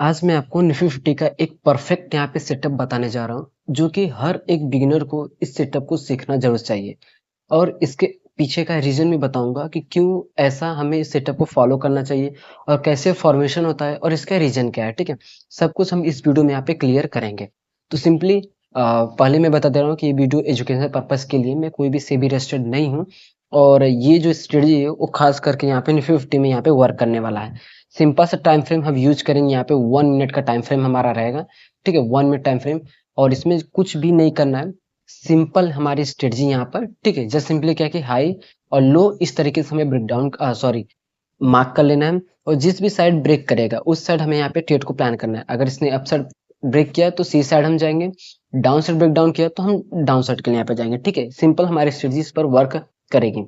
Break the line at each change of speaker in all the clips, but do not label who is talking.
आज मैं आपको निफ्टी 50 का एक परफेक्ट यहाँ पे सेटअप बताने जा रहा हूँ, जो कि हर एक बिगिनर को इस सेटअप को सीखना जरूर चाहिए। और इसके पीछे का रीजन भी बताऊंगा कि क्यों ऐसा हमें इस सेटअप को फॉलो करना चाहिए और कैसे फॉर्मेशन होता है और इसका रीजन क्या है। ठीक है, सब कुछ हम इस वीडियो में यहाँ पे क्लियर करेंगे। तो सिंपली पहले मैं बता दे रहा हूँ कि ये वीडियो एजुकेशन पर्पज के लिए, मैं कोई भी सेबी रजिस्टर्ड नहीं हूँ। और ये जो स्ट्रेटजी है वो खास करके यहाँ पे निफ्टी 50 में यहाँ पे वर्क करने वाला है। सिंपल सा टाइम फ्रेम हम यूज करेंगे, यहाँ पे 1 मिनट का टाइम फ्रेम हमारा रहेगा। ठीक है, 1 मिनट टाइम फ्रेम। और इसमें कुछ भी नहीं करना है, सिंपल हमारी स्ट्रेटजी यहाँ पर। ठीक है, जस्ट सिंपली क्या है कि हाई और लो इस तरीके से हमें ब्रेक डाउन सॉरी मार्क कर लेना है। और जिस भी साइड ब्रेक करेगा उस साइड हमें यहाँ पे ट्रेड को प्लान करना है। अगर इसने अप साइड ब्रेक किया तो सी साइड हम जाएंगे, डाउन साइड ब्रेक डाउन किया तो हम डाउन साइड के लिए यहाँ पे जाएंगे। ठीक है, सिंपल हमारी स्ट्रेटजी इस पर वर्क करेगी।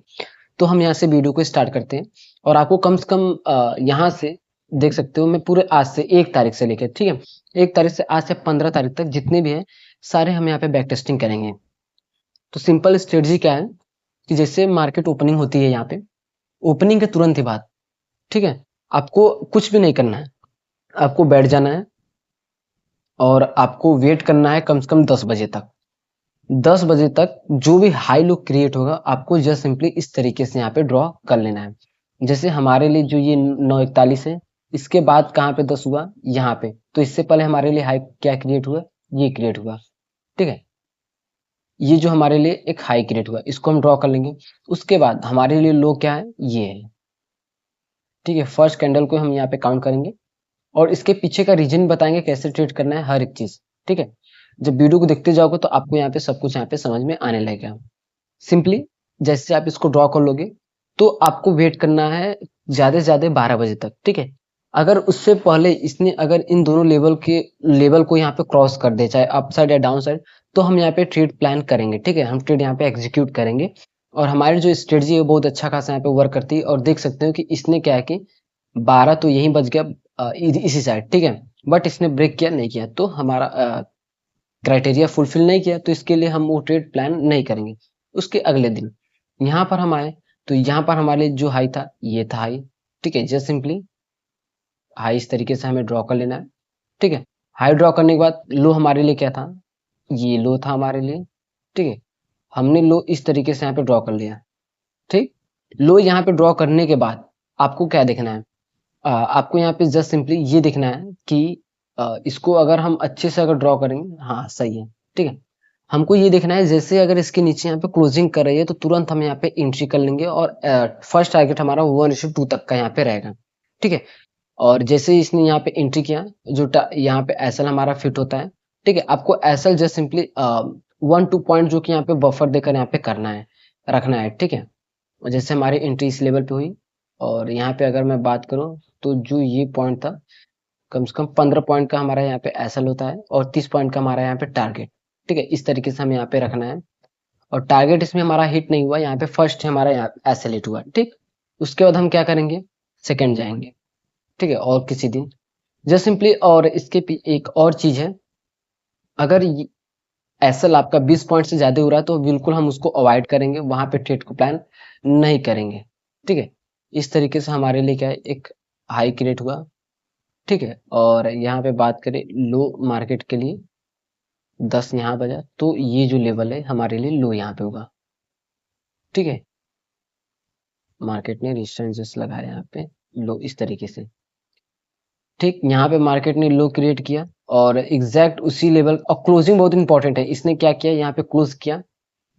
तो हम यहाँ से वीडियो को स्टार्ट करते हैं। और आपको कम से कम यहाँ से देख सकते हो, मैं पूरे आज से 1 तारीख से लेकर, ठीक है, 1 तारीख से आज से 15 तारीख तक जितने भी है सारे हम यहाँ पे बैक टेस्टिंग करेंगे। तो सिंपल स्ट्रेटजी क्या है कि जैसे मार्केट ओपनिंग होती है, यहाँ पे ओपनिंग के तुरंत ही बाद, ठीक है, आपको कुछ भी नहीं करना है। आपको बैठ जाना है और आपको वेट करना है कम से कम 10 बजे तक। 10 बजे तक जो भी हाई लो क्रिएट होगा आपको जस्ट सिंपली इस तरीके से यहाँ पे ड्रॉ कर लेना है। जैसे हमारे लिए जो ये 9:41 है, इसके बाद कहाँ पे 10 हुआ, यहाँ पे। तो इससे पहले हमारे लिए हाई क्या क्रिएट हुआ, ये क्रिएट हुआ। ठीक है, ये जो हमारे लिए एक हाई क्रिएट हुआ, इसको हम ड्रॉ कर लेंगे। उसके बाद हमारे लिए लो क्या है, ये है। ठीक है, फर्स्ट कैंडल को हम यहाँ पे काउंट करेंगे और इसके पीछे का रीजन बताएंगे कैसे ट्रेड करना है हर एक चीज। ठीक है, जब वीडियो को देखते जाओगे तो आपको यहाँ पे सब कुछ यहाँ पे समझ में आने लगेगा। सिंपली जैसे आप इसको ड्रॉ कर लोगे तो आपको वेट करना है ज्यादा से ज्यादा 12 बजे तक। ठीक है, अगर उससे पहले इसने अगर इन दोनों लेवल को यहाँ पे क्रॉस कर दे, चाहे अप साइड या डाउन साइड, तो हम यहाँ पे ट्रेड प्लान करेंगे। ठीक है, हम ट्रेड यहाँ पे एग्जीक्यूट करेंगे। और हमारी जो स्ट्रेटजी है वो बहुत अच्छा खासा यहाँ पे वर्क करती है। और देख सकते हो कि इसने क्या है कि 12 तो यहीं बच गया इसी साइड। ठीक है, बट इसने ब्रेक किया नहीं किया, तो हमारा क्राइटेरिया फुलफिल नहीं किया, तो इसके लिए हम वो ट्रेड प्लान नहीं करेंगे। उसके अगले दिन यहाँ पर हम आए तो यहाँ पर हमारे लिए जो हाई था ये था हाई। ठीक है, जस्ट सिंपली हाई इस तरीके से हमें ड्रॉ कर लेना है। ठीक है, हाई ड्रॉ करने के बाद लो हमारे लिए क्या था, ये लो था हमारे लिए। ठीक है, हमने लो इस तरीके से यहाँ पे ड्रॉ कर लिया। ठीक, लो यहाँ पे ड्रॉ करने के बाद आपको क्या देखना है, आपको यहाँ पे जस्ट सिंपली ये देखना है कि इसको अगर हम अच्छे से अगर ड्रॉ करेंगे, हाँ सही है। ठीक है, हमको ये देखना है जैसे अगर इसके नीचे यहाँ पे क्लोजिंग कर रही है तो तुरंत हम यहाँ पे एंट्री कर लेंगे। और फर्स्ट टारगेट हमारा 1:2 तक का यहाँ पे रहेगा। ठीक है, और जैसे ही इसने यहाँ पे एंट्री किया, जो यहाँ पे एसएल हमारा फिट होता है। ठीक है, आपको एसएल जस्ट सिंपली 1-2 पॉइंट जो कि यहाँ पे बफर देकर यहाँ पे करना है, रखना है। ठीक है, और जैसे हमारी एंट्री इस लेवल पे हुई और यहाँ पे अगर मैं बात करूँ तो जो ये पॉइंट था, कम से कम 15 पॉइंट का हमारा यहाँ पे एसएल होता है और 30 पॉइंट का हमारा यहाँ पे टारगेट। ठीक है, इस तरीके से हमें यहाँ पे रखना है। और टारगेट इसमें हमारा हिट नहीं हुआ, यहाँ पे फर्स्ट हमारा यहाँ एसएल हिट हुआ। ठीक, उसके बाद हम क्या करेंगे, सेकंड जाएंगे। ठीक है, और किसी दिन जस्ट सिंपली, और इसके एक और चीज है, अगर एसएल आपका 20 पॉइंट से ज्यादा हो रहा है तो बिल्कुल हम उसको अवॉइड करेंगे, वहां पे ट्रेड को प्लान नहीं करेंगे। ठीक है, इस तरीके से हमारे लिए क्या है, एक हाई क्रिएट हुआ। ठीक है, और यहाँ पे बात करें लो मार्केट के लिए, 10 यहाँ बजा तो ये जो लेवल है हमारे लिए लो यहाँ पे होगा। ठीक है, मार्केट ने रेजिस्टेंस लगाया यहाँ पे लो इस तरीके से। ठीक, यहाँ पे मार्केट ने लो क्रिएट किया और एग्जैक्ट उसी लेवल, और क्लोजिंग बहुत इंपॉर्टेंट है, इसने क्या किया यहाँ पे क्लोज किया,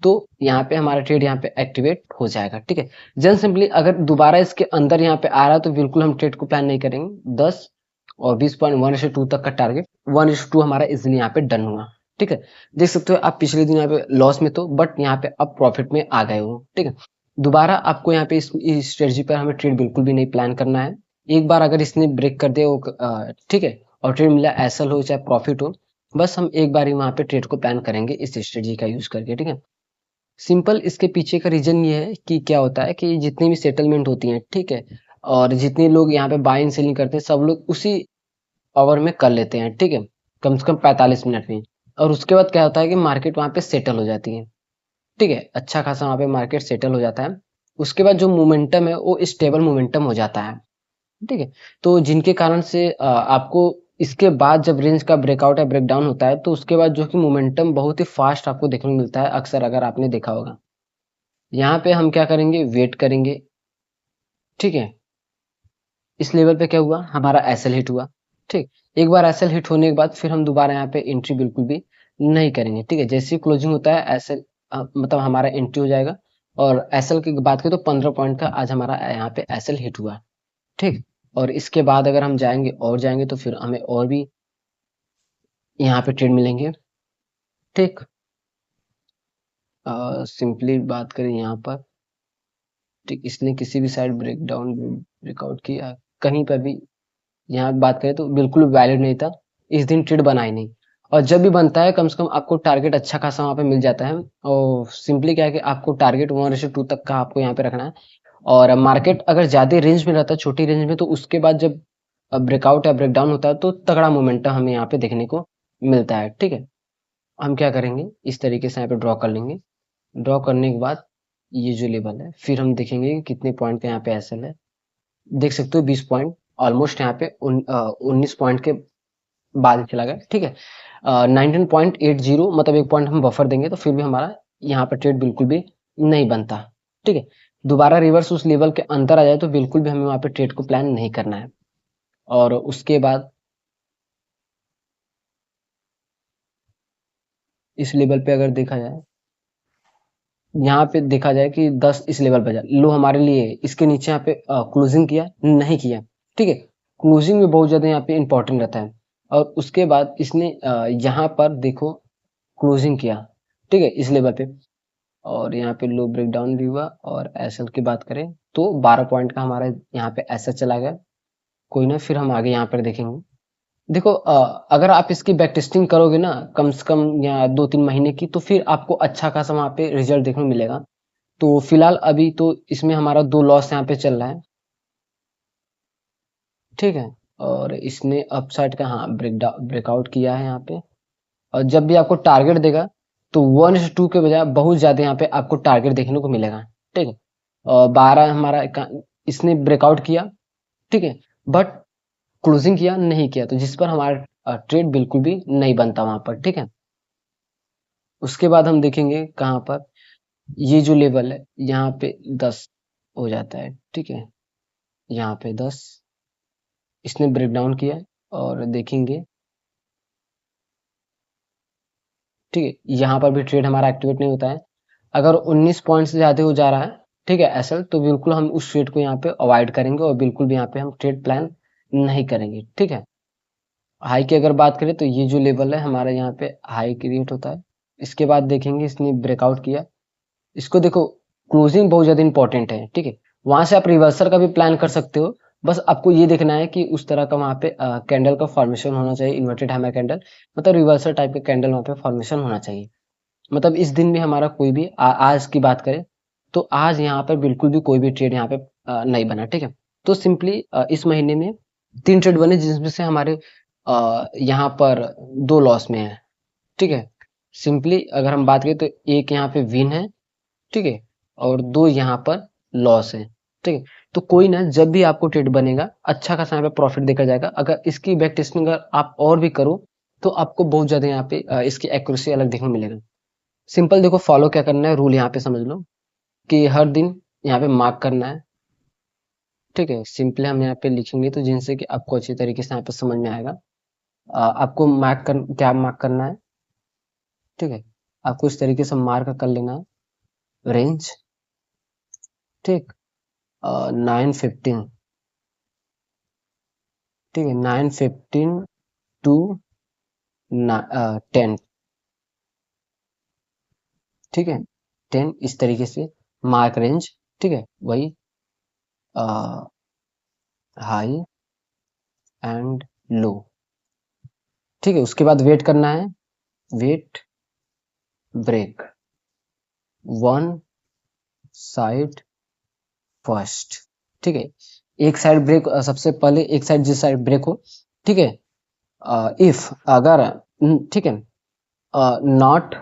तो यहाँ पे हमारा ट्रेड यहाँ पे एक्टिवेट हो जाएगा। ठीक है, जन सिंपली अगर दोबारा इसके अंदर यहाँ पे आ रहा है तो बिल्कुल हम ट्रेड को प्लान नहीं करेंगे। 10 और 20.1:2 तक का टारगेट, 1:2 हमारा इजिली यहाँ पे डन हुआ। ठीक है, देख सकते हो आप पिछले दिन यहाँ पे लॉस में तो, बट यहाँ पे अब प्रॉफिट में आ गए हो। ठीक है, दोबारा आपको यहाँ पे इस स्ट्रेटजी पर हमें ट्रेड बिल्कुल भी नहीं प्लान करना है। एक बार अगर इसने ब्रेक कर दिया वो ठीक है, और ट्रेड मिला, एसएल हो चाहे प्रॉफिट हो, बस हम एक बार ही वहां पे ट्रेड को प्लान करेंगे इस स्ट्रेटजी का यूज करके। ठीक है, सिंपल इसके पीछे का रीजन ये है कि क्या होता है कि जितनी भी सेटलमेंट होती है, ठीक है, और जितने लोग यहाँ पे बाइंग सेलिंग करते हैं सब लोग उसी आवर में कर लेते हैं। ठीक है, कम से कम 45 मिनट में। और उसके बाद क्या होता है कि मार्केट वहां पे सेटल हो जाती है। ठीक है, अच्छा खासा वहां पे मार्केट सेटल हो जाता है। उसके बाद जो मोमेंटम है वो स्टेबल मोमेंटम हो जाता है। ठीक है, तो जिनके कारण से आपको इसके बाद जब रेंज का ब्रेकआउट या ब्रेकडाउन होता है तो उसके बाद जो कि मोमेंटम बहुत ही फास्ट आपको देखने को मिलता है अक्सर, अगर आपने देखा होगा। यहाँ पे हम क्या करेंगे, वेट करेंगे, ठीक है। इस लेवल पे क्या हुआ, हमारा एसएल हिट हुआ, ठीक। एक बार एसएल हिट होने के बाद फिर हम दोबारा यहाँ पे एंट्री बिल्कुल भी नहीं करेंगे, ठीक है। जैसे ही क्लोजिंग होता है एसएल मतलब हमारा एंट्री हो जाएगा। और एसएल की बात करें तो 15 पॉइंट का आज हमारा यहाँ पे एसएल हिट हुआ, ठीक। और इसके बाद अगर हम जाएंगे और जाएंगे तो फिर हमें और भी यहाँ पे ट्रेड मिलेंगे, ठीक। सिंपली बात करें यहाँ पर, ठीक, इसने किसी भी साइड ब्रेकडाउन ब्रेकआउट किया कहीं पर भी, यहाँ बात करें तो बिल्कुल वैलिड नहीं था, इस दिन ट्रेड बना ही नहीं। और जब भी बनता है कम से कम आपको टारगेट अच्छा खासा वहाँ पे मिल जाता है। और सिंपली क्या है कि आपको टारगेट 1:2 तक का आपको यहाँ पे रखना है। और मार्केट अगर ज्यादा रेंज में रहता है, छोटी रेंज में, तो उसके बाद जब ब्रेकआउट या ब्रेकडाउन होता है तो तगड़ा मोमेंटम हमें यहाँ पे देखने को मिलता है, ठीक है। हम क्या करेंगे, इस तरीके से यहाँ पे ड्रॉ कर लेंगे। ड्रॉ करने के बाद ये जो लेवल है, फिर हम देखेंगे कि कितने पॉइंट का यहाँ पे एसएल है। देख सकते हो 20 पॉइंट, ऑलमोस्ट यहाँ पे 19 पॉइंट के बाद चला गया, ठीक है। 19.80, मतलब 1 पॉइंट हम बफर देंगे तो फिर भी हमारा यहाँ पर ट्रेड बिल्कुल भी नहीं बनता, ठीक है। दोबारा रिवर्स उस लेवल के अंदर आ जाए तो बिल्कुल भी हमें वहां पे ट्रेड को प्लान नहीं करना है। और उसके बाद इस लेवल पे अगर देखा जाए, यहाँ पे देखा जाए कि 10 इस लेवल पे जाए, लो हमारे लिए इसके नीचे यहाँ पे क्लोजिंग किया नहीं किया, ठीक है। क्लोजिंग में बहुत ज्यादा यहाँ पे इंपॉर्टेंट रहता है। और उसके बाद इसने यहाँ पर देखो क्लोजिंग किया, ठीक है, इस लेवल पे। और यहाँ पे लो ब्रेकडाउन भी हुआ। और एसएल की बात करें तो 12 पॉइंट का हमारा यहाँ पे एसएल चला गया। कोई ना, फिर हम आगे यहाँ पर देखेंगे। देखो अगर आप इसकी बैक टेस्टिंग करोगे ना कम से कम या 2-3 महीने की, तो फिर आपको अच्छा खासा वहाँ पे रिजल्ट देखने को मिलेगा। तो फिलहाल अभी तो इसमें हमारा 2 लॉस यहाँ पे चल रहा है, ठीक है। और इसने अपसाइड का हाँ ब्रेकआउट किया है यहाँ पे। और जब भी आपको टारगेट देगा तो 1:2 के बजाय बहुत ज्यादा यहाँ पे आपको टारगेट देखने को मिलेगा, ठीक है। और 12 हमारा इसने ब्रेकआउट किया, ठीक है। बट क्लोजिंग किया नहीं किया, तो जिस पर हमारा ट्रेड बिल्कुल भी नहीं बनता वहां पर, ठीक है। उसके बाद हम देखेंगे कहाँ पर, ये जो लेवल है यहाँ पे 10 हो जाता है, ठीक है। यहाँ पे 10 इसने ब्रेक डाउन किया है। और देखेंगे, ठीक है, यहाँ पर भी ट्रेड हमारा एक्टिवेट नहीं होता है। अगर 19 पॉइंट से ज्यादा हो जा रहा है, ठीक है, एसएल, तो बिल्कुल हम उस ट्रेड को यहाँ पे अवॉइड करेंगे और बिल्कुल भी यहाँ पे हम ट्रेड प्लान नहीं करेंगे, ठीक है। हाई की अगर बात करें तो ये जो लेवल है हमारा यहाँ पे हाई क्रिएट होता है। इसके बाद देखेंगे इसने ब्रेकआउट किया, इसको देखो, क्लोजिंग बहुत ज्यादा इंपॉर्टेंट है, ठीक है। वहां से आप रिवर्सल का भी प्लान कर सकते हो। बस आपको ये देखना है कि उस तरह का वहां पे कैंडल का फॉर्मेशन होना चाहिए, इन्वर्टेड हैमर कैंडल, मतलब रिवर्सल टाइप का कैंडल वहां पे फॉर्मेशन होना चाहिए। मतलब इस दिन में हमारा कोई भी आज की बात करें तो आज यहाँ पर बिल्कुल भी कोई भी ट्रेड यहाँ पे नहीं बना, ठीक है। तो सिंपली इस महीने में 3 ट्रेड बने जिसमें से हमारे यहाँ पर 2 लॉस में है, ठीक है। सिंपली अगर हम बात करें तो एक यहाँ पे विन है, ठीक है। और 2 यहाँ पर लॉस है, ठीक है। तो कोई ना, जब भी आपको ट्रेड बनेगा अच्छा खासा यहाँ पे प्रॉफिट देखा जाएगा। अगर इसकी बैक टेस्टिंग अगर आप और भी करो तो आपको बहुत ज्यादा यहाँ पे इसकी एक्यूरेसी अलग देखने को मिलेगा। सिंपल देखो, फॉलो क्या करना है, रूल यहाँ पे समझ लो कि हर दिन यहाँ पे मार्क करना है, ठीक है। सिंपली हम यहाँ पे लिखेंगे तो जिनसे कि आपको अच्छी तरीके से यहाँ पे समझ में आएगा। आपको क्या मार्क करना है, ठीक है। आपको इस तरीके से मार्क कर लेना है, रेंज, ठीक। 9:15, ठीक है, 9:15 टू 10, ठीक है, 10 इस तरीके से मार्क रेंज, ठीक है। वही हाई एंड लो, ठीक है। उसके बाद वेट करना है, wait break, one side first, ठीक है। एक साइड ब्रेक, सबसे पहले एक साइड जिस साइड ब्रेक हो, ठीक है। इफ अगर ठीक है, नॉट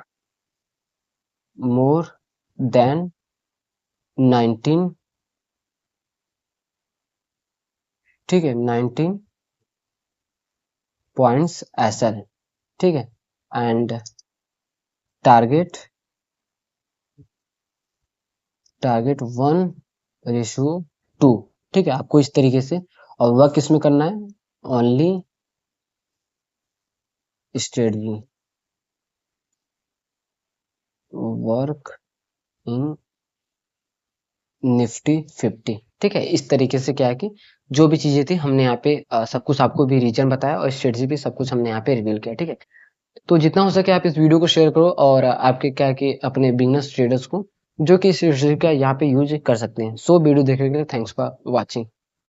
मोर देन 19, ठीक है, 19 पॉइंट्स SL, ठीक है, एंड टारगेट 1:2, ठीक है, आपको इस तरीके से, और वर्क किसमें करना है, only strategy work in Nifty 50, ठीक है। इस तरीके से क्या है कि जो भी चीजें थी हमने यहाँ पे सब कुछ आपको भी रीजन बताया और स्ट्रेटजी भी सब कुछ हमने यहाँ पे रिवील किया, ठीक है। तो जितना हो सके आप इस वीडियो को शेयर करो और आपके क्या है कि अपने बिगनर्स ट्रेडर्स को जो कि इस स्ट्रेटजी का यहाँ पे यूज कर सकते हैं। सो वीडियो देखने के लिए थैंक्स फॉर वॉचिंग।